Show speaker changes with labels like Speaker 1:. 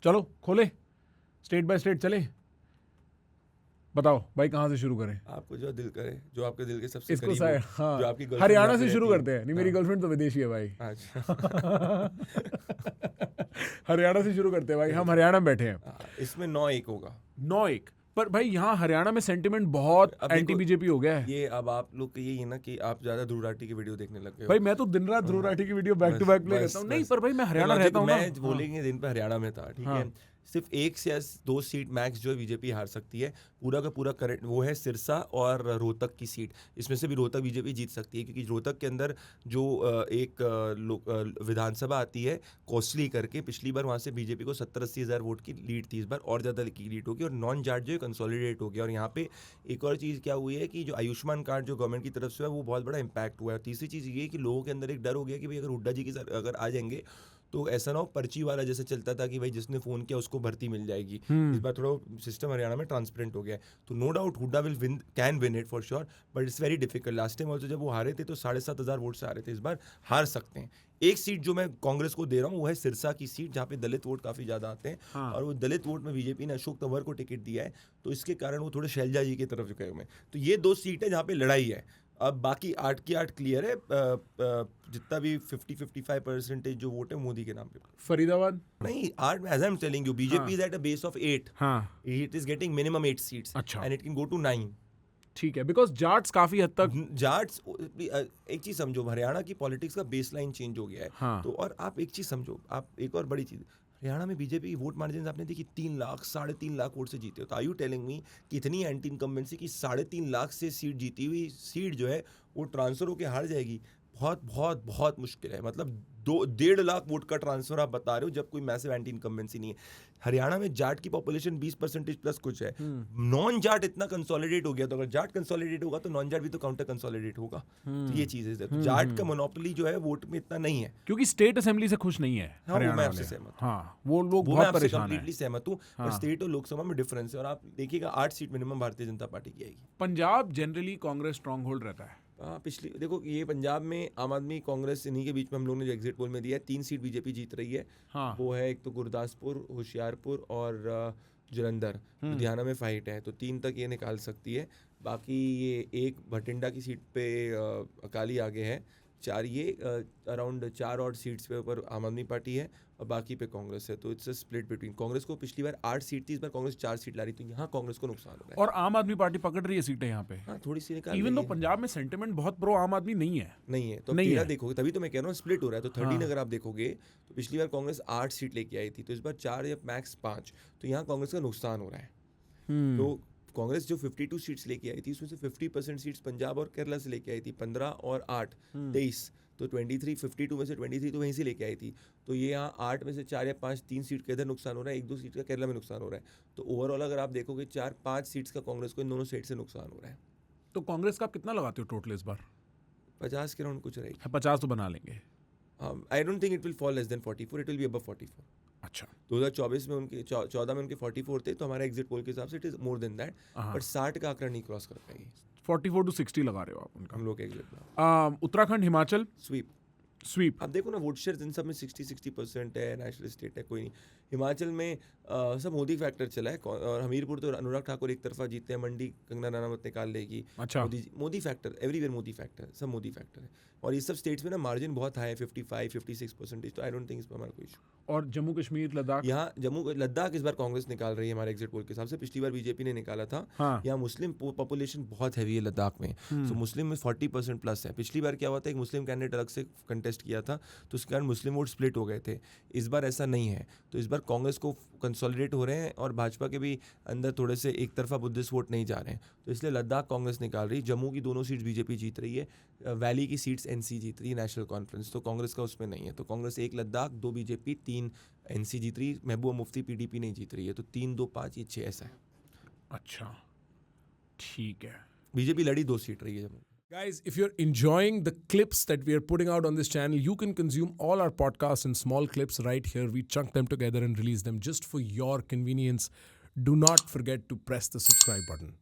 Speaker 1: चलो खोले, state by state चले। बताओ भाई कहाँ से शुरू करें?
Speaker 2: आपको जो दिल करे, जो आपके दिल के सबसे
Speaker 1: इसको
Speaker 2: करीब हो,
Speaker 1: हाँ,
Speaker 2: जो आपकी गर्लफ्रेंड
Speaker 1: हरियाणा
Speaker 2: जहाँ पे
Speaker 1: से शुरू
Speaker 2: रहती
Speaker 1: करते हैं। नहीं, मेरी
Speaker 2: हाँ।
Speaker 1: गर्लफ्रेंड तो विदेशी है भाई।
Speaker 2: अच्छा।
Speaker 1: हरियाणा से शुरू करते हैं भाई, हम हरियाणा में बैठे हैं।
Speaker 2: इसमें 9-1 होगा।
Speaker 1: 9-1। पर भाई यहाँ हरियाणा में सेंटिमेंट बहुत
Speaker 2: अब
Speaker 1: एंटी
Speaker 2: देखो,
Speaker 1: बीजेपी हो गया है।
Speaker 2: ये अब आप लोग का यही है ना कि आप ज्यादा ध्रुव राठी की वीडियो देखने लग गए हो।
Speaker 1: भाई मैं तो दिन रात ध्रुव राठी की video back to back play करता हूँ। नहीं पर भाई मैं हरियाणा रहता हूँ ना।
Speaker 2: मैं बोलेंगे दिन पे हरियाणा में था, ठीक है। सिर्फ 1 से 2 सीट मैक्स जो है बीजेपी हार सकती है। पूरा का पूरा करंट वो है सिरसा और रोहतक की सीट। इसमें से भी रोहतक बीजेपी जीत सकती है, क्योंकि रोहतक के अंदर जो एक विधानसभा आती है कोसली करके, पिछली बार वहाँ से बीजेपी को 70-80 हज़ार वोट की लीड थी। इस बार और ज़्यादा की लीड होगी, और नॉन जाट जो है कंसोलिडेट हो गया। और यहाँ पे एक और चीज़ क्या हुई है कि जो आयुष्मान कार्ड जो गवर्नमेंट की तरफ से है वो बहुत बड़ा इंपैक्ट हुआ है। तीसरी चीज़ ये है कि लोगों के अंदर एक डर हो गया कि भाई अगर हुड्डा जी की अगर आ जाएंगे तो ऐसा ना हो पर्ची वाला जैसे चलता था कि भाई जिसने फोन किया उसको भर्ती मिल जाएगी। इस बार थोड़ा सिस्टम हरियाणा में ट्रांसपेरेंट हो गया है, तो no doubt Hooda will win, can win it for sure, but it's very difficult. Last time also जब वो हारे थे तो 7,500 वोट से हारे थे, इस बार हार सकते हैं। एक सीट जो मैं कांग्रेस को दे रहा हूँ वो है सिरसा की सीट, जहाँ पे दलित वोट काफी ज्यादा आते हैं। और वो दलित वोट में बीजेपी ने अशोक तंवर को टिकट दिया है, तो इसके कारण वो थोड़े शैलजा जी की तरफ झुके हुए हैं। तो ये 2 सीट है जहाँ पे लड़ाई है। अब बाकी 8 की 8 क्लियर है। जितना भी 50-55% जो वोट है मोदी के नाम पे।
Speaker 1: फरीदाबाद
Speaker 2: नहीं, 8 as I am telling you, BJP is at a base of 8। It is getting minimum 8 seats and it can go to 9।
Speaker 1: ठीक है, बिकॉज जाट्स काफी हद तक
Speaker 2: जाट्स एक चीज समझो, हरियाणा की पॉलिटिक्स का बेसलाइन चेंज हो गया है। तो और आप एक चीज समझो, आप एक और बड़ी चीज, हरियाणा में बीजेपी वोट मार्जिन आपने देखी 3 लाख 3.5 लाख वोट से जीते हो। तो आर यू टेलिंग मी कि इतनी एंटी इनकम्बेंसी की 3.5 लाख से सीट जीती हुई सीट जो है वो ट्रांसफर होकर हार जाएगी? बहुत बहुत बहुत मुश्किल है। मतलब 1.5 लाख वोट का ट्रांसफर आप बता रहे हो जब कोई मैसिव एंटी इनकम्बेंसी नहीं है। हरियाणा में जाट की पॉपुलेशन 20% प्लस कुछ है। नॉन जाट इतना कंसोलिडेट हो गया, तो अगर जाट कंसोलिडेट होगा तो नॉन जाट भी तो काउंटर कंसोलिडेट होगा। तो ये चीज है, तो जाट का मोनोपोली जो है वोट में इतना नहीं है,
Speaker 1: क्योंकि स्टेट असेंबली से खुश नहीं है।
Speaker 2: हाँ, वो मैं आपसे सहमत हूँ।
Speaker 1: हाँ, वो लोग
Speaker 2: मैं
Speaker 1: बहुत
Speaker 2: आपसे
Speaker 1: परेशान
Speaker 2: कंप्लीटली
Speaker 1: हैं।
Speaker 2: सहमत हूँ। पर स्टेट और लोकसभा में डिफरेंस है, और आप देखिएगा 8 seat minimum Bharatiya Janata party की आएगी।
Speaker 1: Punjab generally Congress strong hold रहता है।
Speaker 2: पिछली देखो, ये पंजाब में आम आदमी कांग्रेस इन्हीं के बीच में हम लोगों ने जो एग्जिट पोल में दिया है, 3 सीट बीजेपी जीत रही है। वो है एक तो गुरदासपुर, होशियारपुर और जलंधर। लुधियाना में फाइट है, तो 3 तक ये निकाल सकती है। बाकी ये एक भटिंडा की सीट पे अकाली आगे है। 4 ये अराउंड 4 और सीट्स पे ऊपर आम आदमी पार्टी है, और बाकी पे कांग्रेस है। तो it's a split between. Congress को पिछली बार 8 सीट थी, इस बार कांग्रेस 4 सीट ला रही, तो यहाँ कांग्रेस को नुकसान हो रहा है।
Speaker 1: और आम आदमी पार्टी पकड़ रही है सीटें यहाँ पे।
Speaker 2: हाँ, थोड़ी सी निकाल
Speaker 1: इवन दो पंजाब में सेंटिमेंट बहुत प्रो आम आदमी नहीं है।
Speaker 2: तो
Speaker 1: नहीं
Speaker 2: तेरा
Speaker 1: है।
Speaker 2: देखोगे तभी तो मैं कह रहा हूँ स्प्लिट हो रहा है। तो 13 अगर आप देखोगे तो पिछली बार कांग्रेस 8 सीट लेके आई थी, तो इस बार 4 या मैक्स 5। तो यहाँ कांग्रेस का नुकसान हो रहा है। तो कांग्रेस जो 52 सीट्स लेके आई थी उसमें से 50% सीट्स पंजाब और केरला से लेके आई थी, 15 और 8 23। तो 23 52 में से 23 तो वहीं से लेके आई थी। तो ये यहाँ 8 में से 4 या 5 3 सीट के इधर नुकसान हो रहा है, 1-2 सीट का केरला में नुकसान हो रहा है। तो ओवरऑल अगर आप देखोगे 4-5 सीट्स का कांग्रेस को इन दोनों सीट से नुकसान हो रहा है।
Speaker 1: तो कांग्रेस का आप कितना लगाते हो टोटल इस बार?
Speaker 2: 50 के राउंड कुछ रहेगी।
Speaker 1: 50 तो बना लेंगे।
Speaker 2: I don't think it will fall less than 44, it will be above 44।
Speaker 1: अच्छा,
Speaker 2: 2024 में उनके 14 में उनके 44 थे, तो हमारा एग्जिट पोल के हिसाब से it is more than that, but 60 का आंकड़ा नहीं क्रॉस कर पाएगी।
Speaker 1: 44 to 60 लगा रहे हो आप उनका?
Speaker 2: हम लोग एग्जिट
Speaker 1: उत्तराखंड हिमाचल
Speaker 2: स्वीप। अब देखो ना, वोट शेयर इन सब में 60% है, नेशनल स्टेट है, कोई नहीं। हिमाचल में सब मोदी फैक्टर चला है, और हमीरपुर तो अनुराग ठाकुर एक तरफा जीते हैं, मंडी कंगना रनावत निकाल लेगी।
Speaker 1: अच्छा,
Speaker 2: Modi factor everywhere, Modi factor, सब मोदी फैक्टर है। और ये सब स्टेट्स में ना मार्जिन बहुत हाई है, 55-56%। तो आई डोंट थिंक इस पर हमारा कोई इशू।
Speaker 1: और जम्मू कश्मीर लद्दाख?
Speaker 2: यहाँ लद्दाख इस बार कांग्रेस निकाल रही है हमारे एग्जिट पोल के हिसाब से। पिछली बार बीजेपी ने निकाला था। यहाँ मुस्लिम पॉपुलेशन बहुत हैवी है लद्दाख में, तो मुस्लिम में 40% प्लस है। पिछली बार क्या हुआ था, एक मुस्लिम कैंडिडेट अलग से कंटेस्ट किया था, तो उसके कारण मुस्लिम वोट स्प्लिट हो गए थे। इस बार ऐसा नहीं है, तो इस बार कांग्रेस को कंसोलिडेट हो रहे हैं, और भाजपा के भी अंदर थोड़े से एक तरफा बुद्धिस्ट वोट नहीं जा रहे हैं, तो इसलिए लद्दाख कांग्रेस निकाल रही है। जम्मू की दोनों सीट्स बीजेपी जीत रही है, वैली की सीट्स एनसी जीत रही है, नेशनल कॉन्फ्रेंस। तो कांग्रेस का उसमें नहीं है। तो कांग्रेस 1 लद्दाख, 2 बीजेपी, 3 एनसी जीत रही। महबूबा मुफ्ती पीडीपी नहीं जीत रही है, तो 3 2 5 ये 6 ऐसा है।
Speaker 1: अच्छा, ठीक है।
Speaker 2: बीजेपी लड़ी 2 सीट रही है Jammu.
Speaker 1: Guys, if you're enjoying the clips that we are putting out on this channel, you can consume all our podcasts in small clips right here. We chunk them together and release them just for your convenience. Do not forget to press the subscribe button.